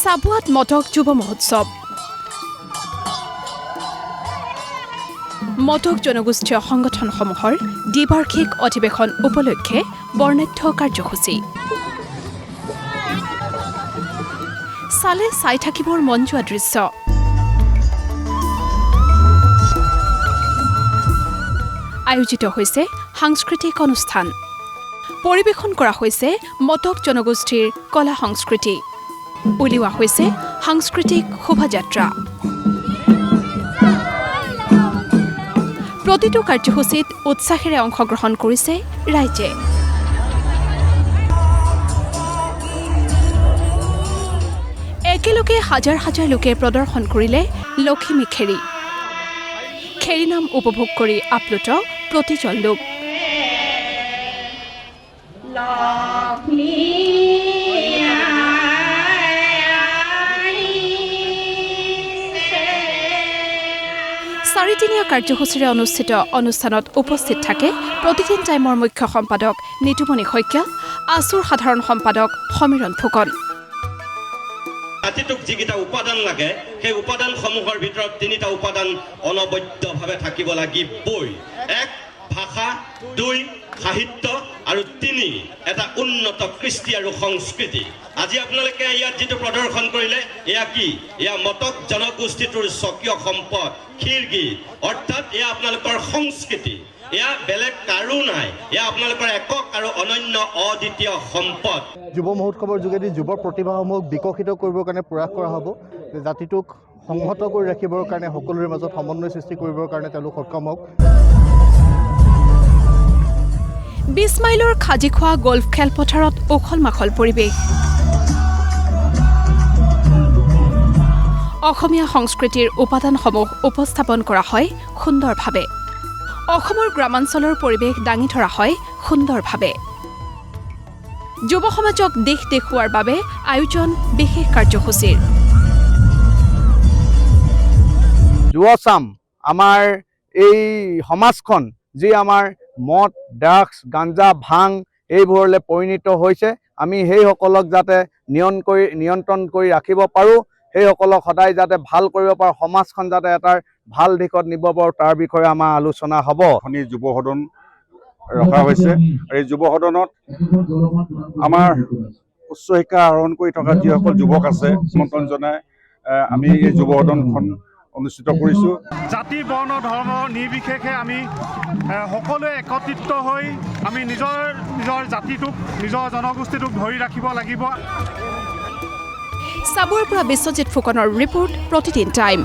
চাবুৱাত মটক যুৱ মহোৎসৱ মটক জনগোষ্ঠীয় সংগঠনসমূহৰ দ্বিবাৰ্ষিক অধিৱেশন উপলক্ষে বৰ্ণাঢ্য কাৰ্যসূচী চালে চাই থাকিবৰ মন যোৱা দৃশ্য আয়োজিত হৈছে সাংস্কৃতিক অনুষ্ঠান পৰিৱেশন কৰা হৈছে মটক জনগোষ্ঠীৰ কলা সংস্কৃতি উলিওৱা হৈছে সাংস্কৃতিক শোভাযাত্ৰা প্ৰতিটো কাৰ্যসূচীত উৎসাহেৰে অংশগ্ৰহণ কৰিছে ৰাইজে একেলগে হাজাৰ হাজাৰ লোকে প্ৰদৰ্শন কৰিলে লখিমী খেৰী খেৰী নাম উপভোগ কৰি আপ্লুত প্ৰতিজন লোক চাৰিদিনীয়া কাৰ্যসূচীৰে অনুষ্ঠিত অনুষ্ঠানত উপস্থিত থাকে প্ৰতিদিন টাইমৰ মুখ্য সম্পাদক নিতুমণি শইকীয়া আছুৰ সাধাৰণ সম্পাদক সমীৰণ ফুকন জাতিটোক যিকেইটা উপাদান লাগে সেই উপাদানসমূহৰ ভিতৰত তিনিটা উপাদান অনবদ্যভাৱে থাকিব লাগিবই এক ভাষা দুই সাহিত্য আৰু তিনি এটা উন্নত কৃষ্টি আৰু সংস্কৃতি আজি আপোনালোকে ইয়াত যিটো প্ৰদৰ্শন কৰিলে এয়া কি এয়া মটক জনগোষ্ঠীটোৰ স্বকীয় সম্পদ ক্ষীৰগীত অৰ্থাৎ এয়া আপোনালোকৰ সংস্কৃতি এয়া বেলেগ কাৰো নাই এয়া আপোনালোকৰ একক আৰু অনন্য অদ্বিতীয় সম্পদ যুৱ মহোৎসৱৰ যোগেদি যুৱ প্ৰতিভাসমূহক বিকশিত কৰিবৰ কাৰণে প্ৰয়াস কৰা হ'ব জাতিটোক সংহত কৰি ৰাখিবৰ কাৰণে সকলোৰে মাজত সমন্বয় সৃষ্টি কৰিবৰ কাৰণে তেওঁলোক সক্ষম হওক ২০ মাইলৰ খাজিখোৱা গল্ফ খেলপথাৰত উখল মাখল পৰিৱেশ অসমীয়া সংস্কৃতিৰ উপাদানসমূহ উপস্থাপন কৰা হয় সুন্দৰভাৱে অসমৰ গ্ৰামাঞ্চলৰ পৰিৱেশ দাঙি ধৰা হয় সুন্দৰভাৱে যুৱ সমাজক দিশ দেখুৱাৰ বাবে আয়োজন বিশেষ কাৰ্যসূচীৰ যুৱচাম আমাৰ এই সমাজখন যি আমাৰ মদ ড্ৰাগছ গাঞ্জা ভাং এইবোৰলৈ পৰিণত হৈছে আমি সেইসকলক যাতে নিয়ন্ত্ৰণ কৰি ৰাখিব পাৰোঁ সেইসকলক সদায় যাতে ভাল কৰিব পাৰোঁ সমাজখন যাতে এটাৰ ভাল দিশত নিব পাৰোঁ তাৰ বিষয়ে আমাৰ আলোচনা হ'ব যুৱ সদন ৰখা হৈছে এই যুৱ সদনত আমাৰ উচ্চ শিক্ষা আহৰণ কৰি থকা যিসকল যুৱক আছে আমন্ত্ৰণ জনাই আমি এই যুৱ সদনখন অনুষ্ঠিত কৰিছোঁ জাতি বৰ্ণ ধৰ্ম নিৰ্বিশেষে আমি সকলোৱে একত্ৰিত হৈ আমি নিজৰ জাতিটোক নিজৰ জনগোষ্ঠীটোক ধৰি ৰাখিব লাগিব চাবুৱাৰ পৰা বিশ্বজিৎ ফুকনৰ ৰিপৰ্ট প্ৰতিদিন টাইম